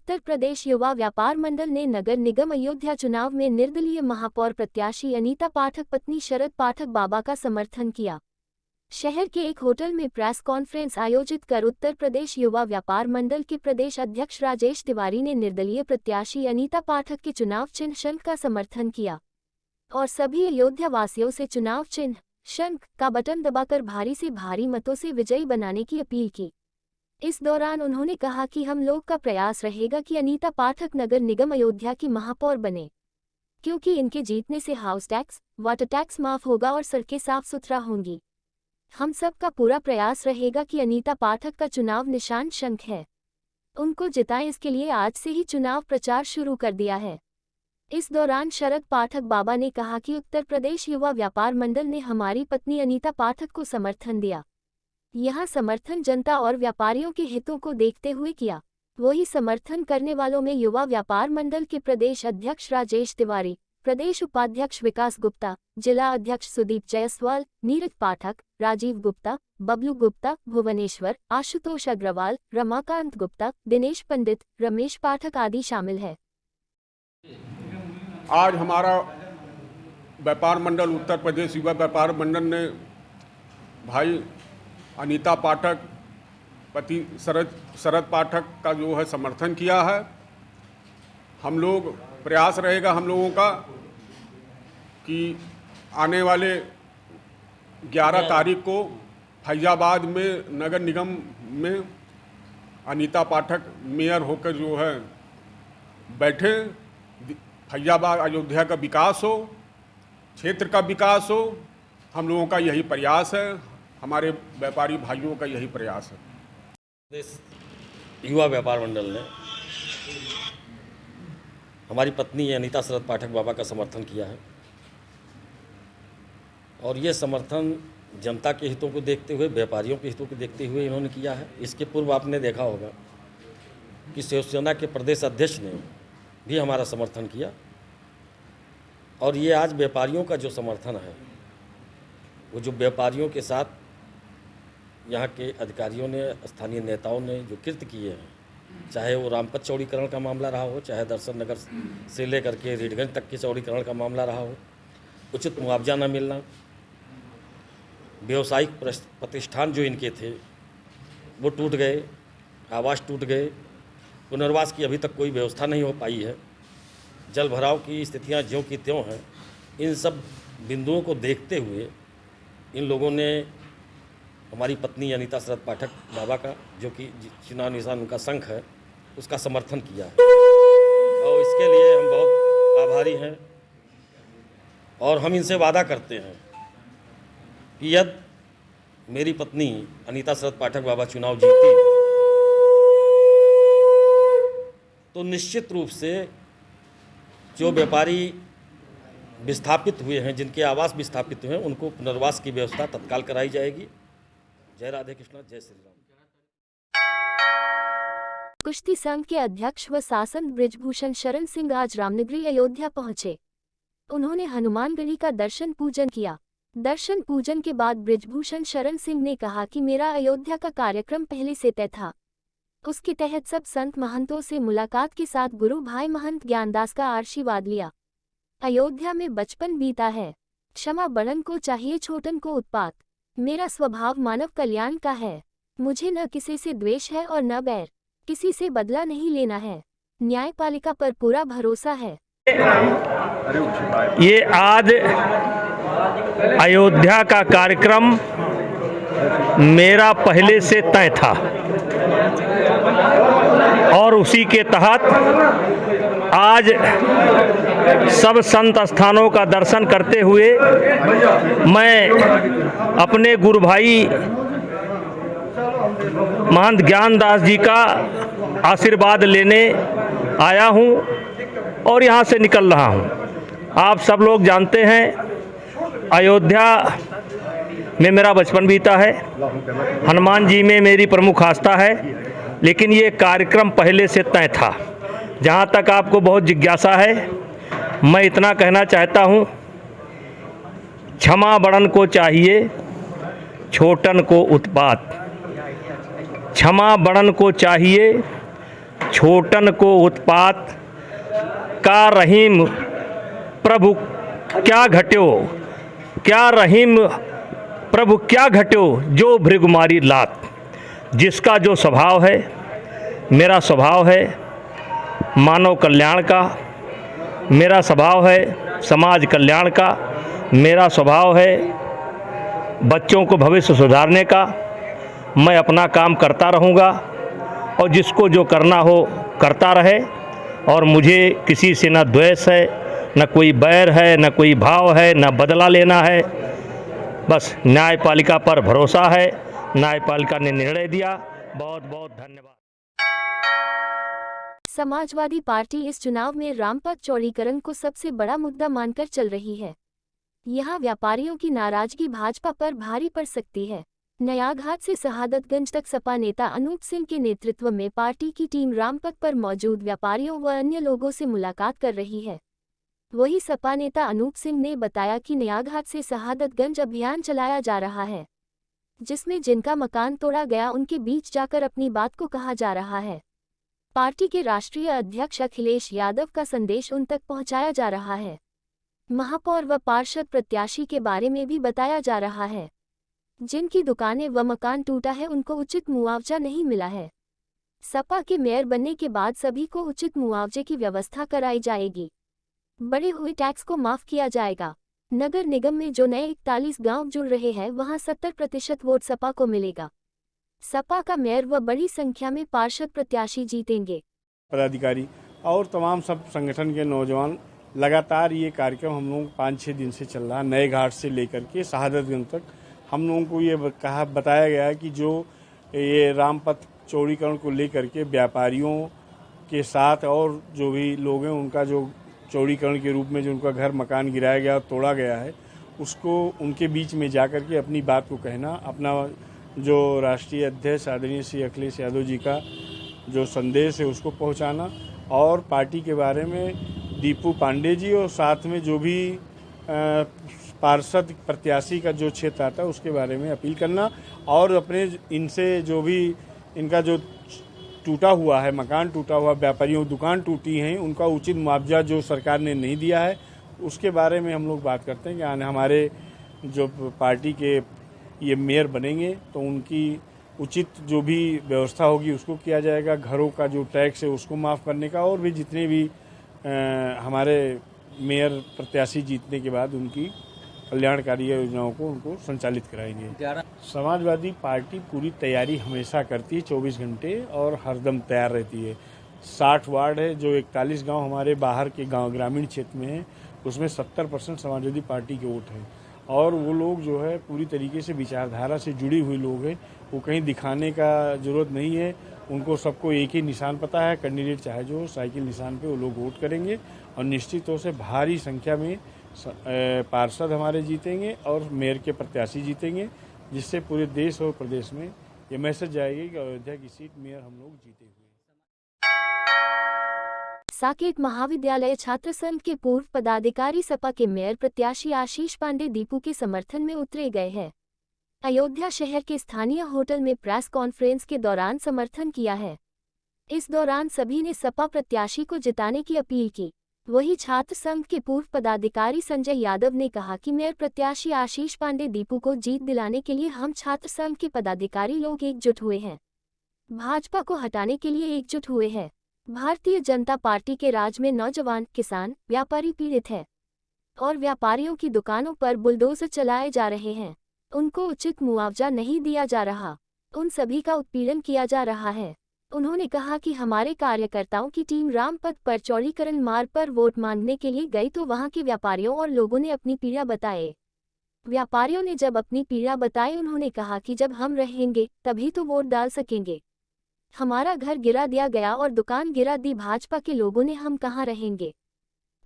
उत्तर प्रदेश युवा व्यापार मंडल ने नगर निगम अयोध्या चुनाव में निर्दलीय महापौर प्रत्याशी अनीता पाठक पत्नी शरद पाठक बाबा का समर्थन किया। शहर के एक होटल में प्रेस कॉन्फ्रेंस आयोजित कर उत्तर प्रदेश युवा व्यापार मंडल के प्रदेश अध्यक्ष राजेश तिवारी ने निर्दलीय प्रत्याशी अनीता पाठक के चुनाव चिन्ह शंख का समर्थन किया और सभी अयोध्या वासियों से चुनाव चिन्ह शंख का बटन दबाकर भारी से भारी मतों से विजयी बनाने की अपील की। इस दौरान उन्होंने कहा कि हम लोग का प्रयास रहेगा कि अनीता पाठक नगर निगम अयोध्या की महापौर बने, क्योंकि इनके जीतने से हाउस टैक्स, वाटर टैक्स माफ होगा और सड़कें साफ सुथरा होंगी। हम सब का पूरा प्रयास रहेगा कि अनीता पाठक का चुनाव निशान शंख है, उनको जिताएं। इसके लिए आज से ही चुनाव प्रचार शुरू कर दिया है। इस दौरान शरद पाठक बाबा ने कहा कि उत्तर प्रदेश युवा व्यापार मंडल ने हमारी पत्नी अनीता पाठक को समर्थन दिया। यह समर्थन जनता और व्यापारियों के हितों को देखते हुए किया। वही समर्थन करने वालों में युवा व्यापार मंडल के प्रदेश अध्यक्ष राजेश तिवारी, प्रदेश उपाध्यक्ष विकास गुप्ता, जिला अध्यक्ष सुदीप जायसवाल, नीरज पाठक, राजीव गुप्ता, बबलू गुप्ता, भुवनेश्वर, आशुतोष अग्रवाल, रमाकांत गुप्ता, दिनेश पंडित, रमेश पाठक आदि शामिल है। आज हमारा व्यापार मंडल उत्तर प्रदेश युवा व्यापार मंडल ने भाई अनीता पाठक पति शरद पाठक का जो है समर्थन किया है। हम लोग प्रयास रहेगा हम लोगों का कि आने वाले 11 तारीख को फैजाबाद में नगर निगम में अनीता पाठक मेयर होकर जो है बैठे। फैजाबाद अयोध्या का विकास हो, क्षेत्र का विकास हो, हम लोगों का यही प्रयास है, हमारे व्यापारी भाइयों का यही प्रयास है। युवा व्यापार मंडल ने हमारी पत्नी अनीता शरद पाठक बाबा का समर्थन किया है और ये समर्थन जनता के हितों को देखते हुए, व्यापारियों के हितों को देखते हुए इन्होंने किया है। इसके पूर्व आपने देखा होगा कि शिवसेना के प्रदेश अध्यक्ष ने भी हमारा समर्थन किया और ये आज व्यापारियों का जो समर्थन है, वो जो व्यापारियों के साथ यहाँ के अधिकारियों ने, स्थानीय नेताओं ने जो कृत्य किए हैं, चाहे वो रामपथ चौड़ीकरण का मामला रहा हो, चाहे दर्शन नगर से लेकर के रीडगंज तक के चौड़ीकरण का मामला रहा हो, उचित मुआवजा न मिलना, व्यवसायिक प्रतिष्ठान जो इनके थे वो टूट गए, आवास टूट गए, पुनर्वास की अभी तक कोई व्यवस्था नहीं हो पाई है, जल भराव की स्थितियां ज्यों की त्यों हैं। इन सब बिंदुओं को देखते हुए इन लोगों ने हमारी पत्नी अनीता शरद पाठक बाबा का, जो कि चुनाव निशान उनका शंख है, उसका समर्थन किया है और इसके लिए हम बहुत आभारी हैं और हम इनसे वादा करते हैं कि यदि मेरी पत्नी अनीता शरद पाठक बाबा चुनाव जीती तो निश्चित रूप से जो व्यापारी विस्थापित हुए हैं, जिनके आवास विस्थापित हुए हैं, उनको पुनर्वास की व्यवस्था तत्काल कराई जाएगी। जय राधे कृष्णा, जय श्री राम। कुश्ती संघ के अध्यक्ष व शासन ब्रिजभूषण शरण सिंह आज रामनगरी अयोध्या पहुंचे। उन्होंने हनुमानगढ़ी का दर्शन पूजन किया। दर्शन पूजन के बाद ब्रिजभूषण शरण सिंह ने कहा कि मेरा अयोध्या का कार्यक्रम पहले से तय था। उसके तहत सब संत महंतों से मुलाकात के साथ गुरु भाई महंत ज्ञानदास का आशीर्वाद लिया। अयोध्या में बचपन बीता है, क्षमा बड़न को चाहिए छोटन को उत्पात। मेरा स्वभाव मानव कल्याण का है। मुझे न किसी से द्वेष है और न बैर, किसी से बदला नहीं लेना है। न्यायपालिका पर पूरा भरोसा है। ये आज अयोध्या का कार्यक्रम मेरा पहले से तय था और उसी के तहत आज सब संत स्थानों का दर्शन करते हुए मैं अपने गुरु भाई महंत ज्ञानदास जी का आशीर्वाद लेने आया हूं और यहां से निकल रहा हूं। आप सब लोग जानते हैं अयोध्या में मेरा बचपन बीता है, हनुमान जी में मेरी प्रमुख आस्था है, लेकिन ये कार्यक्रम पहले से तय था। जहाँ तक आपको बहुत जिज्ञासा है, मैं इतना कहना चाहता हूँ, क्षमा बड़न को चाहिए छोटन को उत्पात। क्षमा बड़न को चाहिए छोटन को उत्पात का रहीम प्रभु क्या घट्यो, क्या रहीम प्रभु क्या घट्यो जो भृगुमारी लात। जिसका जो स्वभाव है, मेरा स्वभाव है मानव कल्याण का, मेरा स्वभाव है समाज कल्याण का, मेरा स्वभाव है बच्चों को भविष्य सुधारने का। मैं अपना काम करता रहूँगा और जिसको जो करना हो करता रहे, और मुझे किसी से न द्वेष है, न कोई बैर है, न कोई भाव है, न बदला लेना है। बस न्यायपालिका पर भरोसा है, न्यायपालिका ने निर्णय दिया। बहुत बहुत धन्यवाद। समाजवादी पार्टी इस चुनाव में रामपथ चौड़ीकरण को सबसे बड़ा मुद्दा मानकर चल रही है। यहां व्यापारियों की नाराजगी भाजपा पर भारी पड़ सकती है। नयाघाट से शहादतगंज तक सपा नेता अनूप सिंह के नेतृत्व में पार्टी की टीम रामपथ पर मौजूद व्यापारियों व अन्य लोगों से मुलाकात कर रही है। वहीं सपा नेता अनूप सिंह ने बताया कि नयाघाट से शहादतगंज अभियान चलाया जा रहा है, जिसमें जिनका मकान तोड़ा गया उनके बीच जाकर अपनी बात को कहा जा रहा है। पार्टी के राष्ट्रीय अध्यक्ष अखिलेश यादव का संदेश उन तक पहुंचाया जा रहा है। महापौर व पार्षद प्रत्याशी के बारे में भी बताया जा रहा है। जिनकी दुकानें व मकान टूटा है उनको उचित मुआवजा नहीं मिला है। सपा के मेयर बनने के बाद सभी को उचित मुआवजे की व्यवस्था कराई जाएगी। बड़े हुए टैक्स को माफ किया जाएगा। नगर निगम में जो नए 41 गांव जुड़ रहे हैं वहां 70% वोट सपा को मिलेगा। सपा का मेयर व बड़ी संख्या में पार्षद प्रत्याशी जीतेंगे। पदाधिकारी और तमाम सब संगठन के नौजवान लगातार ये कार्यक्रम हम लोग 5-6 दिन से चल रहा। नए घाट से लेकर के शहादतगंज तक हम लोगों को ये बताया गया है कि जो ये रामपथ चौड़ीकरण को लेकर के व्यापारियों के साथ और जो भी लोग हैं उनका जो चौड़ीकरण के रूप में जो उनका घर मकान गिराया गया तोड़ा गया है, उसको उनके बीच में जाकर के अपनी बात को कहना, अपना जो राष्ट्रीय अध्यक्ष आदरणीय श्री अखिलेश यादव जी का जो संदेश है उसको पहुंचाना, और पार्टी के बारे में दीपू पांडे जी और साथ में जो भी पार्षद प्रत्याशी का जो क्षेत्र आता है उसके बारे में अपील करना, और अपने इनसे जो भी इनका जो टूटा हुआ है मकान टूटा हुआ, व्यापारियों दुकान टूटी हैं, उनका उचित मुआवजा जो सरकार ने नहीं दिया है उसके बारे में हम लोग बात करते हैं कि हमारे जो पार्टी के ये मेयर बनेंगे तो उनकी उचित जो भी व्यवस्था होगी उसको किया जाएगा। घरों का जो टैक्स है उसको माफ़ करने का, और भी जितने भी हमारे मेयर प्रत्याशी जीतने के बाद उनकी कल्याणकारी योजनाओं को उनको संचालित कराएंगे। समाजवादी पार्टी पूरी तैयारी हमेशा करती है 24 घंटे और हरदम तैयार रहती है। 60 वार्ड है, जो 41 गांव हमारे बाहर के गांव ग्रामीण क्षेत्र में है, उसमें 70% समाजवादी पार्टी के वोट हैं, और वो लोग जो है पूरी तरीके से विचारधारा से जुड़ी हुई लोग हैं। वो कहीं दिखाने का जरूरत नहीं है, उनको सबको एक ही निशान पता है, कैंडिडेट चाहे जो साइकिल निशान पे वो लोग वोट करेंगे, और निश्चित तौर से भारी संख्या में पार्षद हमारे जीतेंगे और मेयर के प्रत्याशी जीतेंगे, जिससे पूरे देश और प्रदेश में ये मैसेज जाएगी कि अयोध्या की सीट मेयर हम लोग जीते हुए। साकेत महाविद्यालय छात्र संघ के पूर्व पदाधिकारी सपा के मेयर प्रत्याशी आशीष पांडे दीपू के समर्थन में उतरे गए हैं। अयोध्या शहर के स्थानीय होटल में प्रेस कॉन्फ्रेंस के दौरान समर्थन किया है। इस दौरान सभी ने सपा प्रत्याशी को जिताने की अपील की। वहीं छात्र संघ के पूर्व पदाधिकारी संजय यादव ने कहा कि मेयर प्रत्याशी आशीष पांडे दीपू को जीत दिलाने के लिए हम छात्र संघ के पदाधिकारी लोग एकजुट हुए हैं, भाजपा को हटाने के लिए एकजुट हुए हैं। भारतीय जनता पार्टी के राज में नौजवान, किसान, व्यापारी पीड़ित है और व्यापारियों की दुकानों पर बुलडोजर चलाए जा रहे हैं। उनको उचित मुआवजा नहीं दिया जा रहा, उन सभी का उत्पीड़न किया जा रहा है। उन्होंने कहा कि हमारे कार्यकर्ताओं की टीम रामपथ पर चौड़ीकरण मार्ग पर वोट मांगने के लिए गई तो वहां के व्यापारियों और लोगों ने अपनी पीड़ा बताए। व्यापारियों ने जब अपनी पीड़ा बताई, उन्होंने कहा कि जब हम रहेंगे तभी तो वोट डाल सकेंगे। हमारा घर गिरा दिया गया और दुकान गिरा दी भाजपा के लोगों ने, हम कहाँ रहेंगे।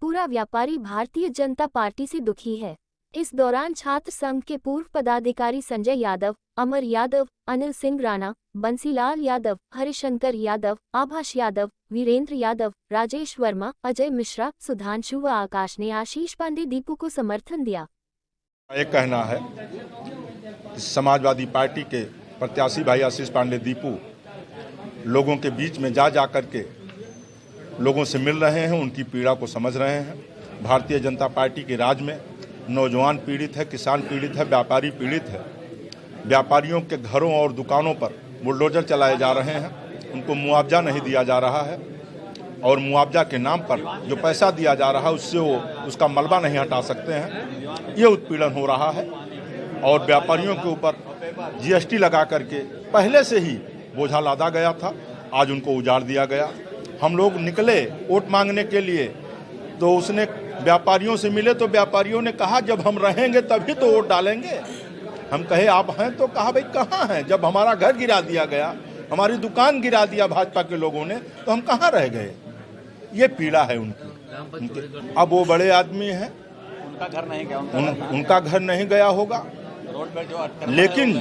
पूरा व्यापारी भारतीय जनता पार्टी से दुखी है। इस दौरान छात्र संघ के पूर्व पदाधिकारी संजय यादव, अमर यादव, अनिल सिंह राणा, बंसीलाल यादव, हरिशंकर यादव, आभाष यादव, वीरेंद्र यादव, राजेश वर्मा, अजय मिश्रा, सुधांशु व आकाश ने आशीष पांडे दीपू को समर्थन दिया। एक कहना है कि समाजवादी पार्टी के प्रत्याशी भाई आशीष पांडे दीपू लोगों के बीच में जा करके लोगों से मिल रहे हैं, उनकी पीड़ा को समझ रहे हैं। भारतीय जनता पार्टी के राज में नौजवान पीड़ित है, किसान पीड़ित है, व्यापारी पीड़ित है। व्यापारियों के घरों और दुकानों पर बुलडोजर चलाए जा रहे हैं, उनको मुआवजा नहीं दिया जा रहा है और मुआवजा के नाम पर जो पैसा दिया जा रहा है उससे वो उसका मलबा नहीं हटा सकते हैं। ये उत्पीड़न हो रहा है और व्यापारियों के ऊपर जीएसटी लगा करके पहले से ही बोझा लादा गया था, आज उनको उजाड़ दिया गया। हम लोग निकले वोट मांगने के लिए तो उसने व्यापारियों से मिले तो व्यापारियों ने कहा जब हम रहेंगे तभी तो वोट डालेंगे। हम कहे आप हैं तो कहा भाई कहाँ हैं, जब हमारा घर गिरा दिया गया, हमारी दुकान गिरा दिया भाजपा के लोगों ने, तो हम कहाँ रह गए। ये पीड़ा है उनकी। अब वो बड़े आदमी हैं, उनका घर नहीं गया होगा, लेकिन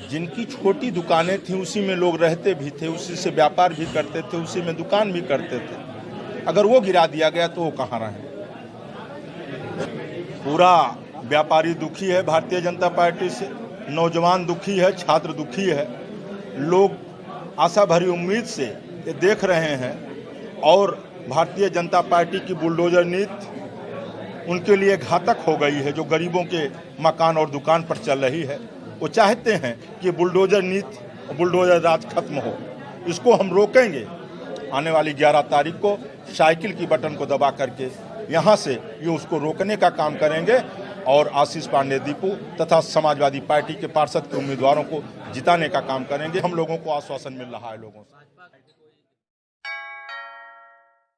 जिनकी छोटी दुकानें थी उसी में लोग रहते भी थे, उसी से व्यापार भी करते थे, उसी में दुकान भी करते थे। अगर वो गिरा दिया गया तो वो कहाँ रहे। पूरा व्यापारी दुखी है भारतीय जनता पार्टी से, नौजवान दुखी है, छात्र दुखी है। लोग आशा भरी उम्मीद से ये देख रहे हैं और भारतीय जनता पार्टी की बुलडोजर नीति उनके लिए घातक हो गई है। जो गरीबों के मकान और दुकान पर चल रही है, वो चाहते हैं कि बुलडोजर नीति, बुलडोजर राज खत्म हो। इसको हम रोकेंगे। आने वाली 11 तारीख को साइकिल की बटन को दबा करके यहाँ से ये उसको रोकने का काम करेंगे और आशीष पांडे दीपू तथा समाजवादी पार्टी के पार्षद के उम्मीदवारों को जिताने का काम करेंगे। हम लोगों को आश्वासन मिल रहा है लोगों से।